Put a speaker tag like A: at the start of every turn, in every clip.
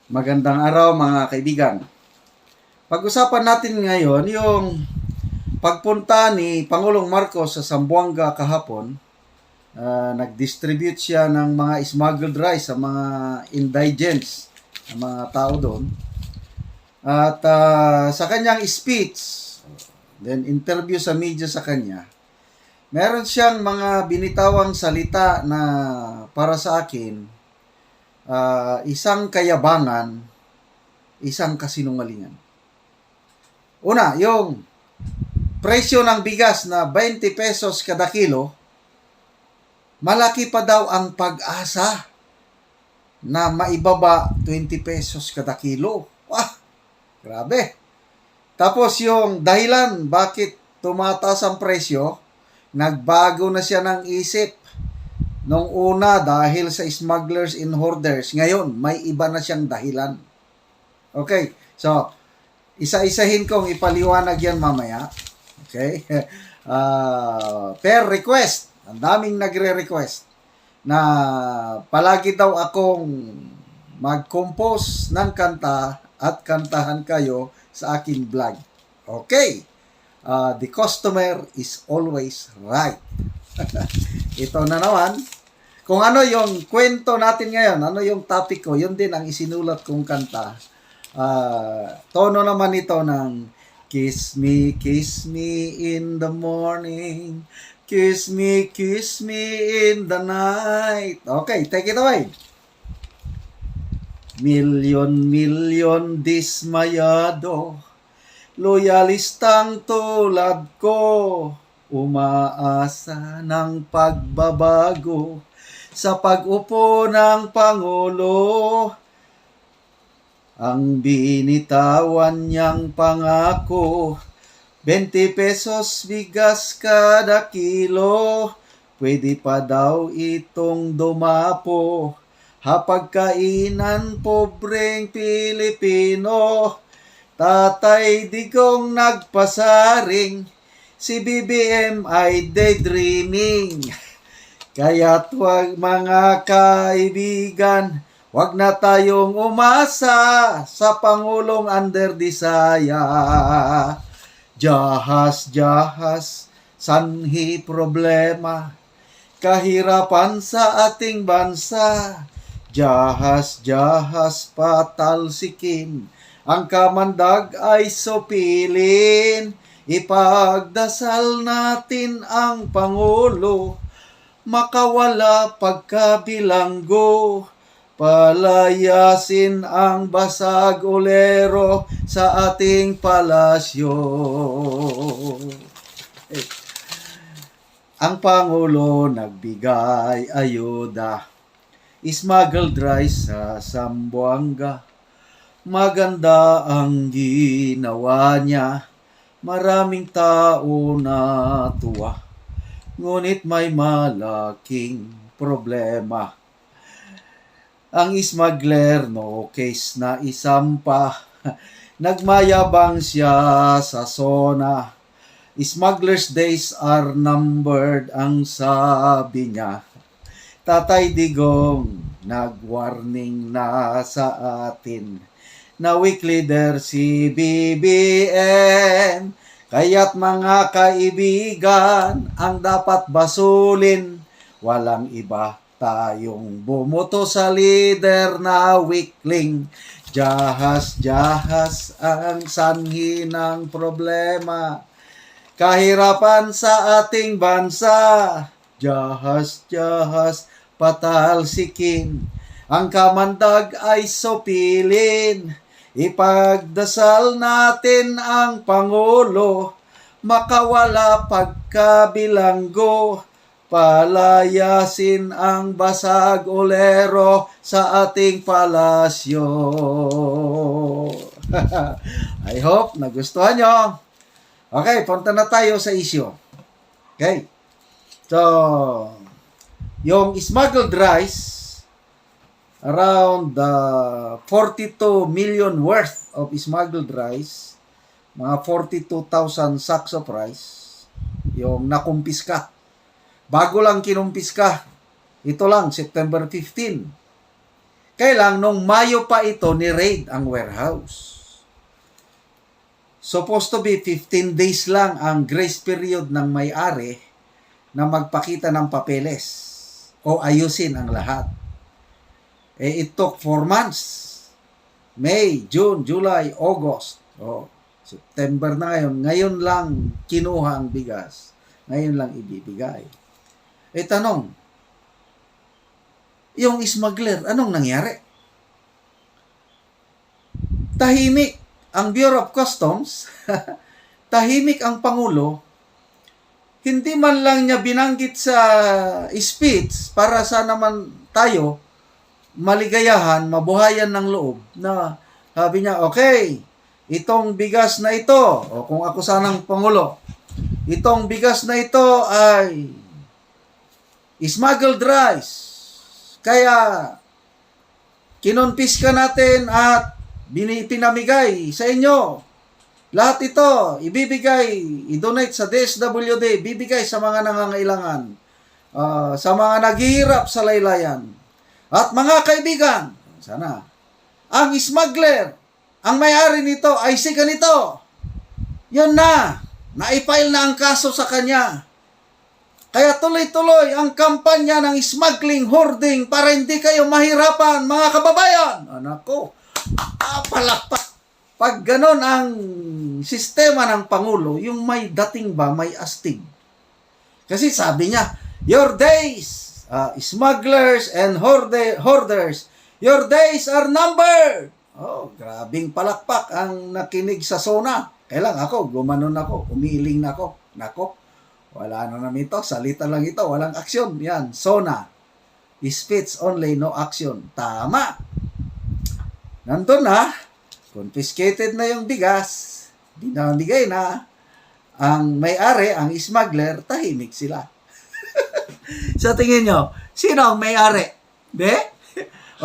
A: Magandang araw mga kaibigan. Pag-usapan natin ngayon yung pagpunta ni Pangulong Marcos sa Zamboanga kahapon. Nag-distribute siya ng mga smuggled rice sa mga indigents, sa mga tao doon. At sa kanyang speech, then interview sa media sa kanya, meron siyang mga binitawang salita na para sa akin, isang kayabangan, isang kasinungalingan. Una, yung presyo ng bigas na 20 pesos kada kilo, malaki pa daw ang pag-asa na maibaba 20 pesos kada kilo. Wah, grabe. Tapos yung dahilan bakit tumataas ang presyo, nagbago na siya ng isip. Nung una dahil sa smugglers and hoarders, ngayon may iba na siyang dahilan. Okay, so isa-isahin kong ipaliwanag yan mamaya. Okay? Per request, ang daming nagre-request na palagi daw akong mag-compose ng kanta at kantahan kayo sa aking vlog. Okay? The customer is always right. Ito na naman. Kung ano yung kwento natin ngayon, ano yung topic ko, yun din ang isinulat kong kanta. Tono naman ito ng kiss me in the morning, kiss me in the night. Okay, take it away. Milyon dismayado, loyalistang tulad ko, umaasa ng pagbabago sa pag-upo ng Pangulo. Ang binitawan niyang pangako, 20 pesos bigas kada kilo, pwede pa daw itong dumapo, hapagkainan pobreng Pilipino. Tatay Digong nagpasaring, si BBM ay daydreaming. Kaya't wag mga kaibigan, wag na tayong umasa sa Pangulong underdesaya. Jahas, sanhi problema, kahirapan sa ating bansa. Jahas, patalsikin, ang kamandag ay supilin. Ipagdasal natin ang Pangulo, makawala pagkabilanggo, palayasin ang basag ulero sa ating palasyo. Ang Pangulo nagbigay ayuda, smuggled rice sa Zamboanga. Maganda ang ginawa niya, maraming tao na tuwa. Ngunit may malaking problema. Ang smuggler, no case na isampa. Nagmayabang siya sa SONA. Smugglers' days are numbered, ang sabi niya. Tatay Digong, nag-warning na sa atin na weak leader si BBM. Kaya't mga kaibigan, ang dapat basulin, walang iba, tayong bumuto sa leader na weakling. Jahas, ang sanhi ng problema, kahirapan sa ating bansa. Jahas, patalsikin, ang kamandag ay supilin. Ipagdasal natin ang Pangulo, makawala pagkabilanggo, palayasin ang basag ulero sa ating palasyo. I hope nagustuhan nyo. Okay, punta na tayo sa issue. Okay. So, yung smuggled rice, around 42 million worth of smuggled rice, mga 42,000 sacks of rice, yung nakumpiska. Bago lang kinumpiska. Ito lang, September 15. Kailang nung Mayo pa ito ni-raid ang warehouse. Supposed to be 15 days lang ang grace period ng may-ari na magpakita ng papeles o ayusin ang lahat. It took 4 months. May, June, July, August. September na ngayon. Ngayon lang kinuha ang bigas. Ngayon lang ibibigay. Tanong, yung smuggler, anong nangyari? Tahimik ang Bureau of Customs, tahimik ang Pangulo, hindi man lang niya binanggit sa speech para sa naman tayo maligayahan, mabuhayan ng loob na sabi niya, okay, itong bigas na ito, o kung ako sanang Pangulo, itong bigas na ito ay smuggled rice. Kaya kinonpiska natin at pinamigay sa inyo. Lahat ito, ibibigay, i-donate sa DSWD, bibigay sa mga nangangailangan, sa mga naghihirap sa laylayan. At mga kaibigan, sana, ang smuggler, ang may-ari nito ay si ganito. Yun na, naipile na ang kaso sa kanya. Kaya tuloy-tuloy ang kampanya ng smuggling, hoarding para hindi kayo mahirapan, mga kababayan. Anako, palakpak. Pag ganon ang sistema ng Pangulo, yung may dating ba, may astig. Kasi sabi niya, your days, smugglers and hoarders, your days are numbered. Grabing palakpak ang nakinig sa SONA. Kailang ako, gumanon ako, umiiling na ako. Nako, wala na naman ito, salita lang ito, walang aksyon. Yan, SONA. Speech only, no action. Tama. Nandun na, confiscated na yung bigas, binamigay na, ang may-ari, ang smuggler, tahimik sila. Sa tingin nyo, sino ang may-ari? Be?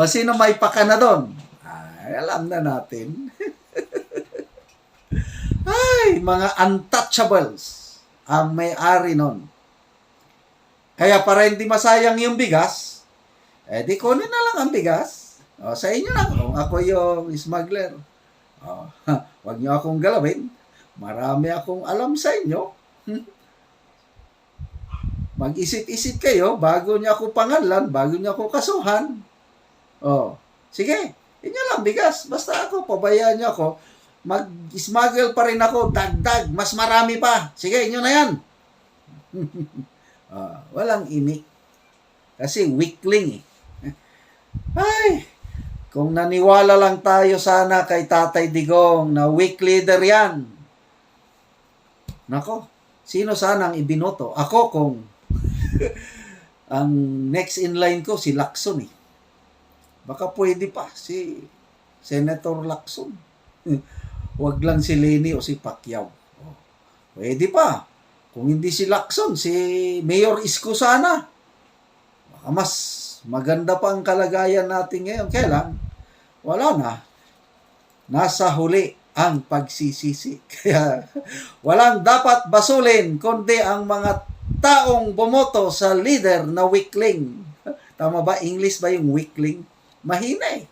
A: O sino may pakana doon? Alam na natin. Ay, mga untouchables ang may-ari nun. Kaya para hindi masayang yung bigas, di kunin na lang ang bigas. Sa inyo na, kung ako yung smuggler. Huwag nyo akong galawin. Marami akong alam sa inyo. Mag-isip-isip kayo bago nyo ako pangalan, bago nyo ako kasuhan. Sige, inyo lang bigas. Basta ako, pabayaan nyo ako. Mag-smuggle pa rin ako, dagdag, mas marami pa. Sige, inyo na yan. Walang imik. Kasi weakling eh. Ay, kung naniwala lang tayo sana kay Tatay Digong na weak leader yan. Nako, sino sana ang ibinoto? Ako kung ang next in line ko si Lacson eh. Baka pwede pa si Senator Lacson. Huwag lang si Leni o si Pacquiao. Pwede pa. Kung hindi si Lacson, si Mayor Isko sana. Baka mas maganda pa ang kalagayan natin ngayon. Kaya lang, wala na. Nasa huli ang pagsisisi. Kaya walang dapat basulin kundi ang mga taong bumoto sa leader na weakling. Tama ba? English ba yung weakling? Mahina eh.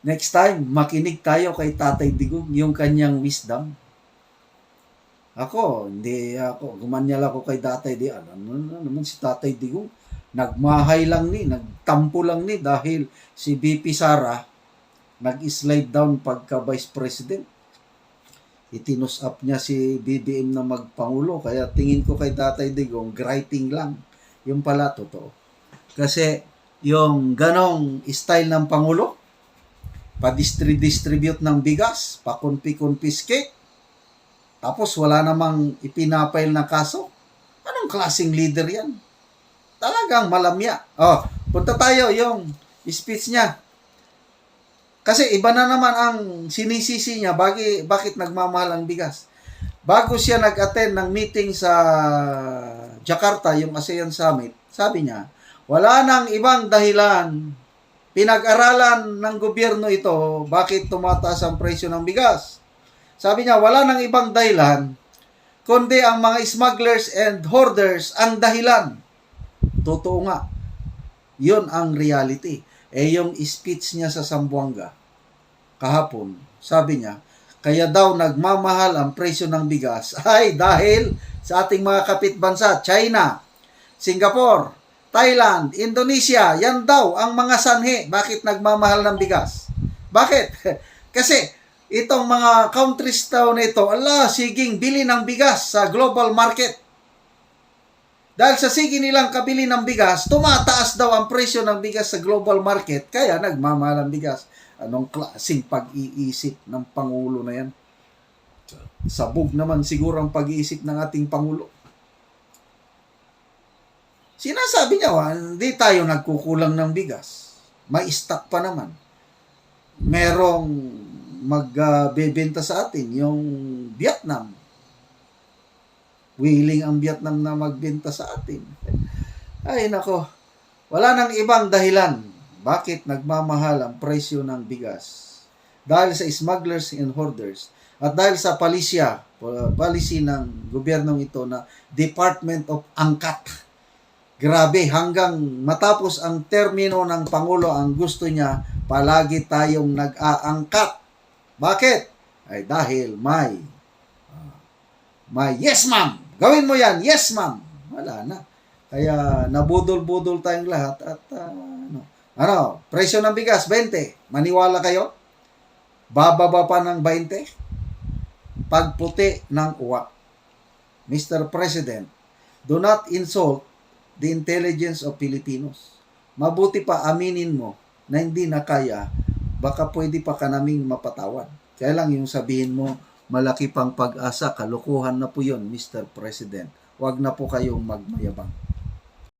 A: Next time, makinig tayo kay Tatay Digong, yung kanyang wisdom. Hindi ako, gumanyal ako kay Tatay Digong. Ano naman si Tatay Digong? Nagmahay lang nagtampo lang dahil si BP Sara nag-slide down pagka Vice President. Itinus up niya si BBM na magpangulo. Kaya tingin ko kay Tatay Digong, griping lang. Yung pala, totoo. Kasi yung ganong style ng Pangulo, pa-distribute ng bigas, pa-confiscate, tapos wala namang ipinapail na kaso. Anong klaseng leader yan? Talagang malamya. Punta tayo yung speech niya. Kasi iba na naman ang sinisisi niya. Bakit nagmamahal ang bigas? Bago siya nag-attend ng meeting sa Jakarta, yung ASEAN Summit, sabi niya, wala nang ibang dahilan. Pinag-aralan ng gobyerno ito, bakit tumataas ang presyo ng bigas. Sabi niya, wala nang ibang dahilan, kundi ang mga smugglers and hoarders ang dahilan. Totoo nga. Yun ang reality. Yung speech niya sa Zamboanga kahapon, sabi niya, kaya daw nagmamahal ang presyo ng bigas ay dahil sa ating mga kapitbansa, China, Singapore, Thailand, Indonesia, yan daw ang mga sanhi. Bakit nagmamahal ng bigas? Bakit? Kasi itong mga countries daw na ito, siging bili ng bigas sa global market. Dahil sa sige nilang kabili ng bigas, tumataas daw ang presyo ng bigas sa global market, kaya nagmamahal ang bigas. Anong klaseng pag-iisip ng Pangulo na yan? Sabog naman siguro ang pag-iisip ng ating Pangulo. Sinasabi niya, hindi tayo nagkukulang ng bigas. May stock pa naman. Merong magbebenta sa atin, yung Vietnam. Willing ang Vietnam na magbenta sa atin. Ay nako, wala nang ibang dahilan bakit nagmamahal ang presyo ng bigas. Dahil sa smugglers and hoarders at dahil sa policy ng gobyernong ito na Department of Angkat. Grabe, hanggang matapos ang termino ng Pangulo, ang gusto niya, palagi tayong nag-aangkat. Bakit? Ay dahil may yes ma'am, gawin mo yan, yes ma'am. Wala na. Kaya nabudol-budol tayong lahat at presyo ng bigas, 20. Maniwala kayo? Bababa pa ng 20? Pagputi ng uwa. Mr. President, do not insult the intelligence of Filipinos. Mabuti pa aminin mo na hindi na kaya, baka pwede pa ka naming mapatawad. Kaya lang yung sabihin mo, malaki pang pag-asa, kalukuhan na po yun, Mr. President. Huwag na po kayong magmayabang.